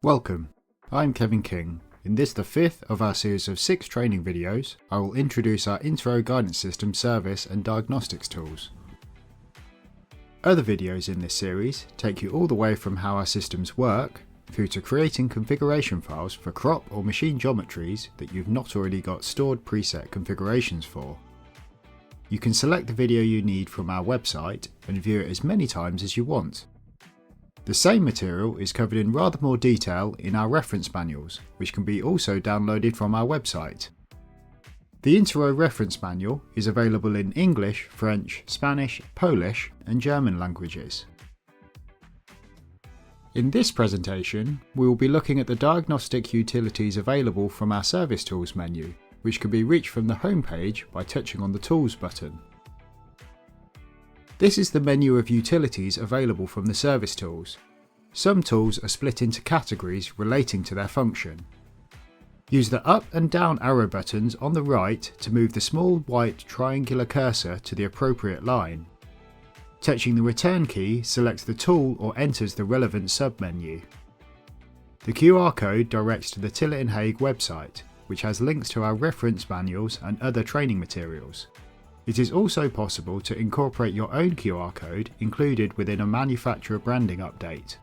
Welcome, I'm Kevin King. In this, the fifth of our series of 6 training videos, I will introduce our Intro Guidance System service and diagnostics tools. Other videos in this series take you all the way from how our systems work, through to creating configuration files for crop or machine geometries that you've not already got stored preset configurations for. You can select the video you need from our website and view it as many times as you want. The same material is covered in rather more detail in our reference manuals, which can be also downloaded from our website. The Intro reference manual is available in English, French, Spanish, Polish and German languages. In this presentation, we will be looking at the diagnostic utilities available from our Service Tools menu, which can be reached from the home page by touching on the Tools button. This is the menu of utilities available from the Service Tools. Some tools are split into categories relating to their function. Use the up and down arrow buttons on the right to move the small white triangular cursor to the appropriate line. Touching the return key selects the tool or enters the relevant sub-menu. The QR code directs to the Tillett and Hague website, which has links to our reference manuals and other training materials. It is also possible to incorporate your own QR code included within a manufacturer branding update.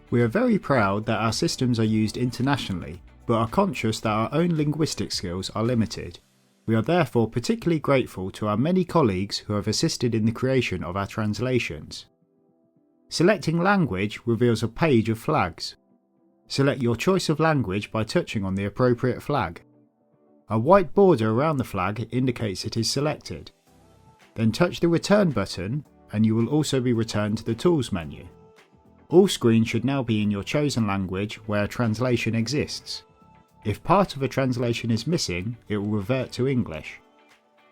We are very proud that our systems are used internationally, but are conscious that our own linguistic skills are limited. We are therefore particularly grateful to our many colleagues who have assisted in the creation of our translations. Selecting language reveals a page of flags. Select your choice of language by touching on the appropriate flag. A white border around the flag indicates it is selected. Then touch the return button and you will also be returned to the Tools menu. All screens should now be in your chosen language where a translation exists. If part of a translation is missing, it will revert to English.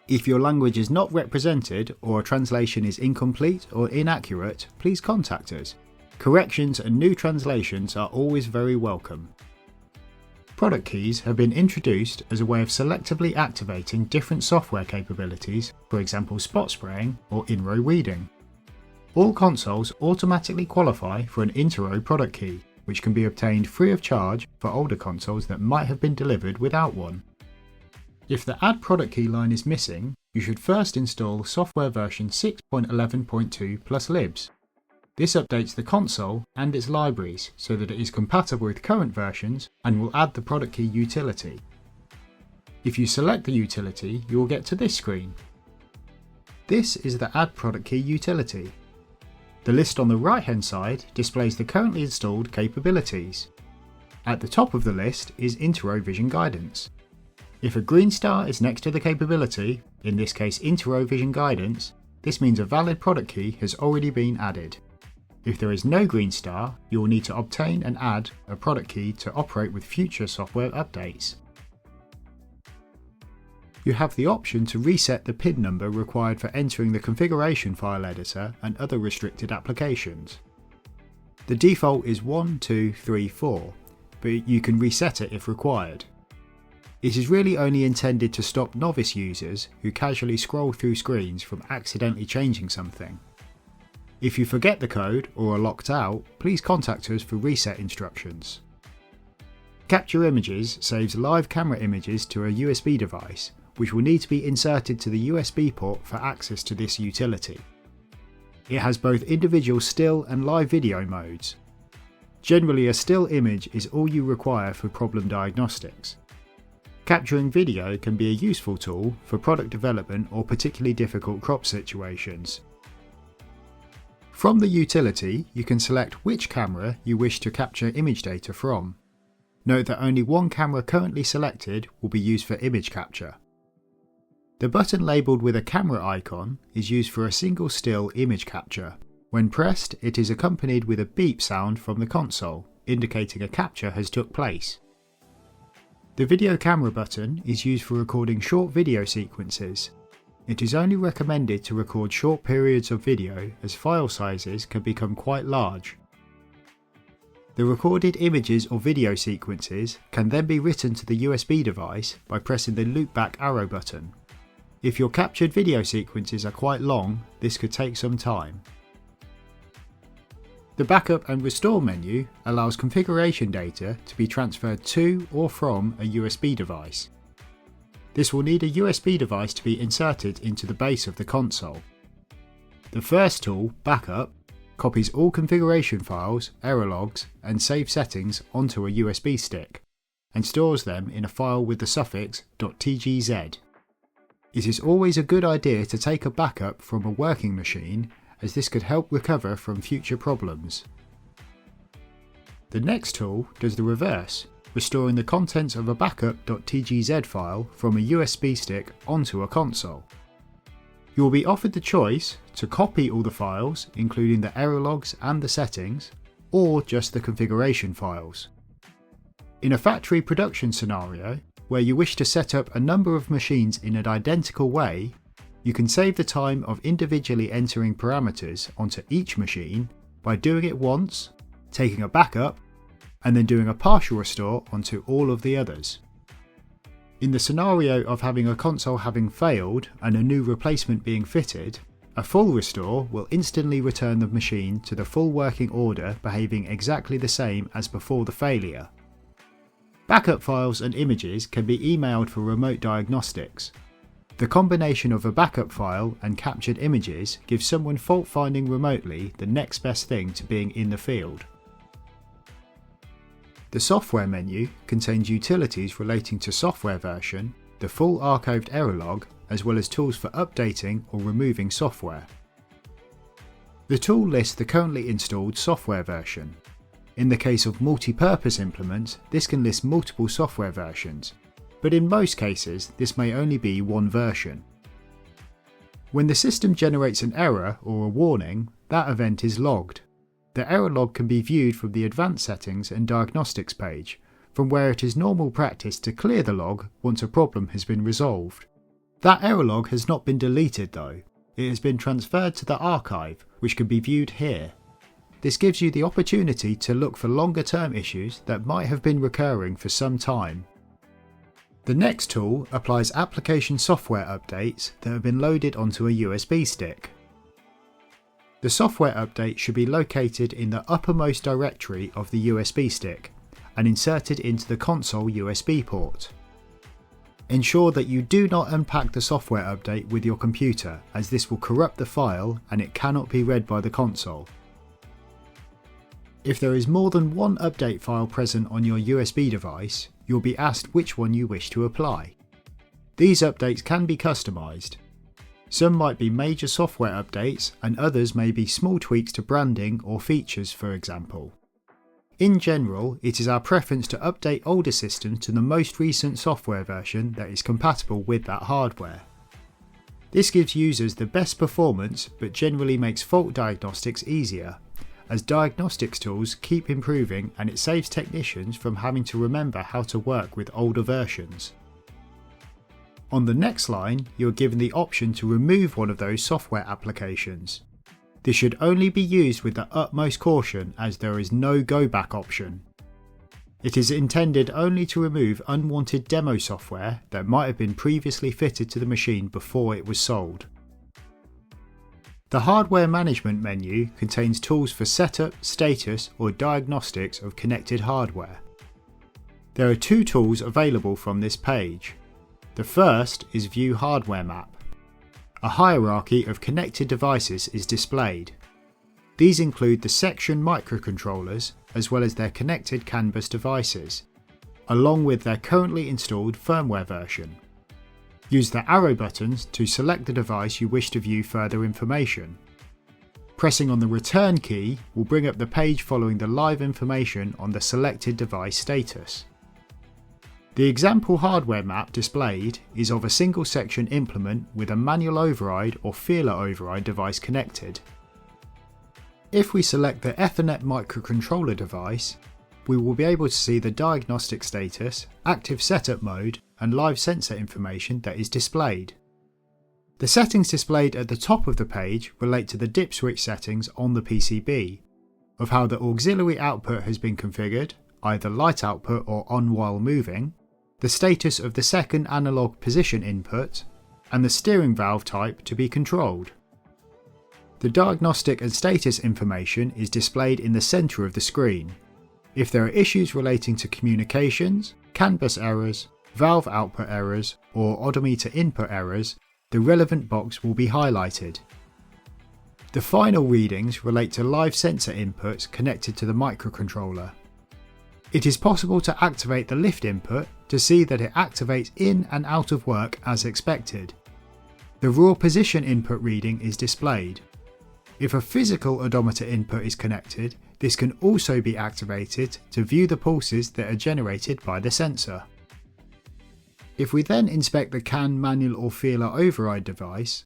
If your language is not represented or a translation is incomplete or inaccurate, please contact us. Corrections and new translations are always very welcome. Product keys have been introduced as a way of selectively activating different software capabilities, for example spot spraying or in-row weeding. All consoles automatically qualify for an Intro product key, which can be obtained free of charge for older consoles that might have been delivered without one. If the Add Product Key line is missing, you should first install software version 6.11.2 plus libs. This updates the console and its libraries so that it is compatible with current versions and will add the product key utility. If you select the utility, you will get to this screen. This is the Add Product Key utility. The list on the right hand side displays the currently installed capabilities. At the top of the list is Intro Vision Guidance. If a green star is next to the capability, in this case Intro Vision Guidance, this means a valid product key has already been added. If there is no green star, you will need to obtain and add a product key to operate with future software updates. You have the option to reset the PIN number required for entering the configuration file editor and other restricted applications. The default is 1, 2, 3, 4, but you can reset it if required. It is really only intended to stop novice users who casually scroll through screens from accidentally changing something. If you forget the code or are locked out, please contact us for reset instructions. Capture Images saves live camera images to a USB device, which will need to be inserted to the USB port for access to this utility. It has both individual still and live video modes. Generally, a still image is all you require for problem diagnostics. Capturing video can be a useful tool for product development or particularly difficult crop situations. From the utility, you can select which camera you wish to capture image data from. Note that only one camera currently selected will be used for image capture. The button labelled with a camera icon is used for a single still image capture. When pressed, it is accompanied with a beep sound from the console, indicating a capture has took place. The video camera button is used for recording short video sequences. It is only recommended to record short periods of video as file sizes can become quite large. The recorded images or video sequences can then be written to the USB device by pressing the loop back arrow button. If your captured video sequences are quite long, this could take some time. The Backup and Restore menu allows configuration data to be transferred to or from a USB device. This will need a USB device to be inserted into the base of the console. The first tool, Backup, copies all configuration files, error logs, and save settings onto a USB stick, and stores them in a file with the suffix .tgz. It is always a good idea to take a backup from a working machine, as this could help recover from future problems. The next tool does the reverse, restoring the contents of a backup.tgz file from a USB stick onto a console. You will be offered the choice to copy all the files, including the error logs and the settings, or just the configuration files. In a factory production scenario, where you wish to set up a number of machines in an identical way, you can save the time of individually entering parameters onto each machine by doing it once, taking a backup, and then doing a partial restore onto all of the others. In the scenario of having a console having failed and a new replacement being fitted, a full restore will instantly return the machine to the full working order, behaving exactly the same as before the failure. Backup files and images can be emailed for remote diagnostics. The combination of a backup file and captured images gives someone fault finding remotely the next best thing to being in the field. The software menu contains utilities relating to software version, the full archived error log, as well as tools for updating or removing software. The tool lists the currently installed software version. In the case of multi-purpose implements, this can list multiple software versions, but in most cases this may only be one version. When the system generates an error or a warning, that event is logged. The error log can be viewed from the Advanced Settings and Diagnostics page, from where it is normal practice to clear the log once a problem has been resolved. That error log has not been deleted though, it has been transferred to the archive, which can be viewed here. This gives you the opportunity to look for longer term issues that might have been recurring for some time. The next tool applies application software updates that have been loaded onto a USB stick. The software update should be located in the uppermost directory of the USB stick and inserted into the console USB port. Ensure that you do not unpack the software update with your computer, as this will corrupt the file and it cannot be read by the console. If there is more than one update file present on your USB device, you'll be asked which one you wish to apply. These updates can be customised. Some might be major software updates and others may be small tweaks to branding or features, for example. In general, it is our preference to update older systems to the most recent software version that is compatible with that hardware. This gives users the best performance but generally makes fault diagnostics easier, as diagnostics tools keep improving and it saves technicians from having to remember how to work with older versions. On the next line, you are given the option to remove one of those software applications. This should only be used with the utmost caution, as there is no go back option. It is intended only to remove unwanted demo software that might have been previously fitted to the machine before it was sold. The Hardware Management menu contains tools for setup, status, or diagnostics of connected hardware. There are two tools available from this page. The first is View Hardware Map. A hierarchy of connected devices is displayed. These include the section microcontrollers as well as their connected CAN bus devices, along with their currently installed firmware version. Use the arrow buttons to select the device you wish to view further information. Pressing on the return key will bring up the page following the live information on the selected device status. The example hardware map displayed is of a single section implement with a manual override or feeler override device connected. If we select the Ethernet microcontroller device, we will be able to see the diagnostic status, active setup mode, and live sensor information that is displayed. The settings displayed at the top of the page relate to the dip switch settings on the PCB, of how the auxiliary output has been configured, either light output or on while moving, the status of the second analog position input, and the steering valve type to be controlled. The diagnostic and status information is displayed in the centre of the screen. If there are issues relating to communications, CAN bus errors, valve output errors, or odometer input errors, the relevant box will be highlighted. The final readings relate to live sensor inputs connected to the microcontroller. It is possible to activate the lift input to see that it activates in and out of work as expected. The raw position input reading is displayed. If a physical odometer input is connected, this can also be activated to view the pulses that are generated by the sensor. If we then inspect the CAN manual or feeler override device,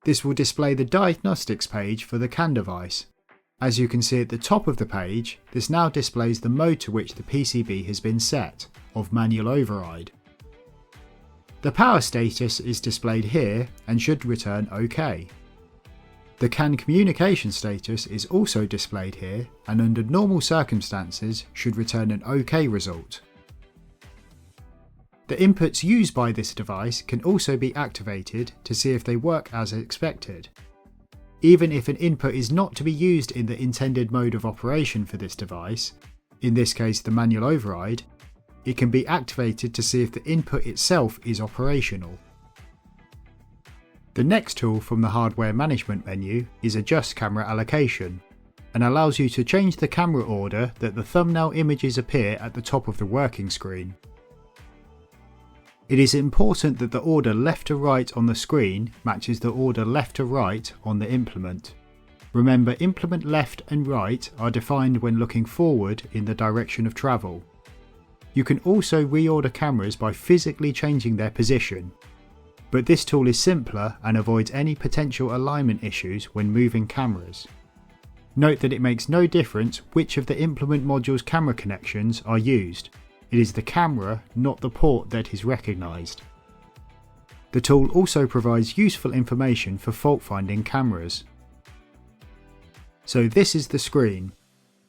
this will display the diagnostics page for the CAN device. As you can see at the top of the page, this now displays the mode to which the PCB has been set, of manual override. The power status is displayed here and should return OK. The CAN communication status is also displayed here and under normal circumstances should return an OK result. The inputs used by this device can also be activated to see if they work as expected. Even if an input is not to be used in the intended mode of operation for this device, in this case the manual override, it can be activated to see if the input itself is operational. The next tool from the hardware management menu is Adjust Camera Allocation, and allows you to change the camera order that the thumbnail images appear at the top of the working screen. It is important that the order left to right on the screen matches the order left to right on the implement. Remember, implement left and right are defined when looking forward in the direction of travel. You can also reorder cameras by physically changing their position, but this tool is simpler and avoids any potential alignment issues when moving cameras. Note that it makes no difference which of the implement module's camera connections are used. It is the camera, not the port, that is recognised. The tool also provides useful information for fault-finding cameras. So this is the screen.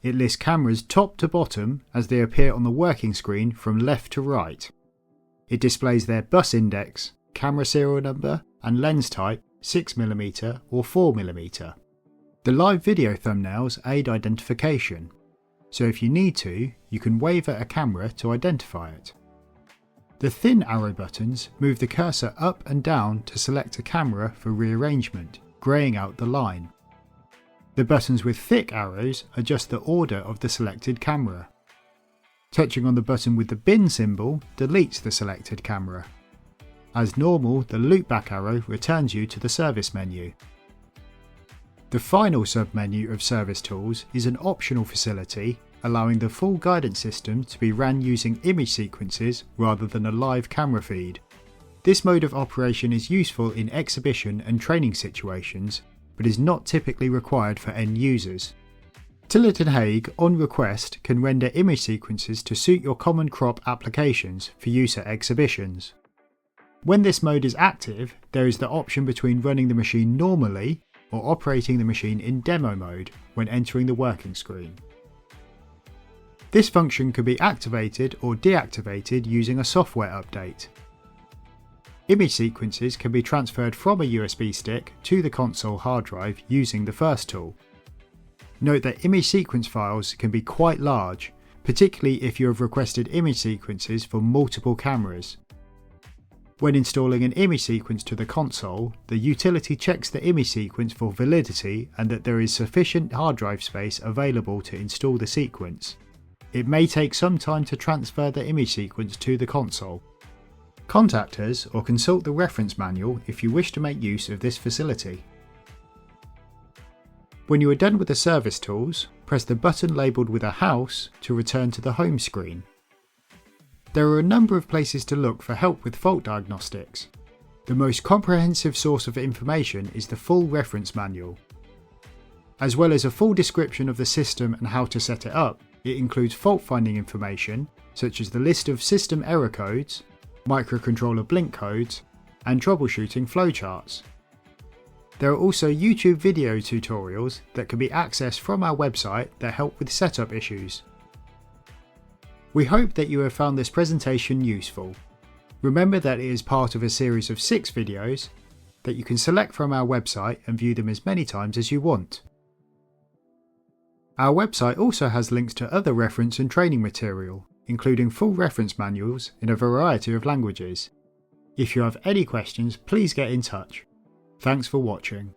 It lists cameras top to bottom as they appear on the working screen from left to right. It displays their bus index, camera serial number and lens type 6mm or 4mm. The live video thumbnails aid identification. So if you need to, you can wave at a camera to identify it. The thin arrow buttons move the cursor up and down to select a camera for rearrangement, greying out the line. The buttons with thick arrows adjust the order of the selected camera. Touching on the button with the bin symbol deletes the selected camera. As normal, the loopback arrow returns you to the service menu. The final submenu of service tools is an optional facility allowing the full guidance system to be ran using image sequences rather than a live camera feed. This mode of operation is useful in exhibition and training situations, but is not typically required for end users. Tillett and Hague, on request, can render image sequences to suit your common crop applications for use at exhibitions. When this mode is active, there is the option between running the machine normally or operating the machine in demo mode when entering the working screen. This function can be activated or deactivated using a software update. Image sequences can be transferred from a USB stick to the console hard drive using the first tool. Note that image sequence files can be quite large, particularly if you have requested image sequences for multiple cameras. When installing an image sequence to the console, the utility checks the image sequence for validity and that there is sufficient hard drive space available to install the sequence. It may take some time to transfer the image sequence to the console. Contact us or consult the reference manual if you wish to make use of this facility. When you are done with the service tools, press the button labelled with a house to return to the home screen. There are a number of places to look for help with fault diagnostics. The most comprehensive source of information is the full reference manual. As well as a full description of the system and how to set it up, it includes fault finding information such as the list of system error codes, microcontroller blink codes, and troubleshooting flowcharts. There are also YouTube video tutorials that can be accessed from our website that help with setup issues. We hope that you have found this presentation useful. Remember that it is part of a series of 6 videos, that you can select from our website and view them as many times as you want. Our website also has links to other reference and training material, including full reference manuals in a variety of languages. If you have any questions, please get in touch. Thanks for watching.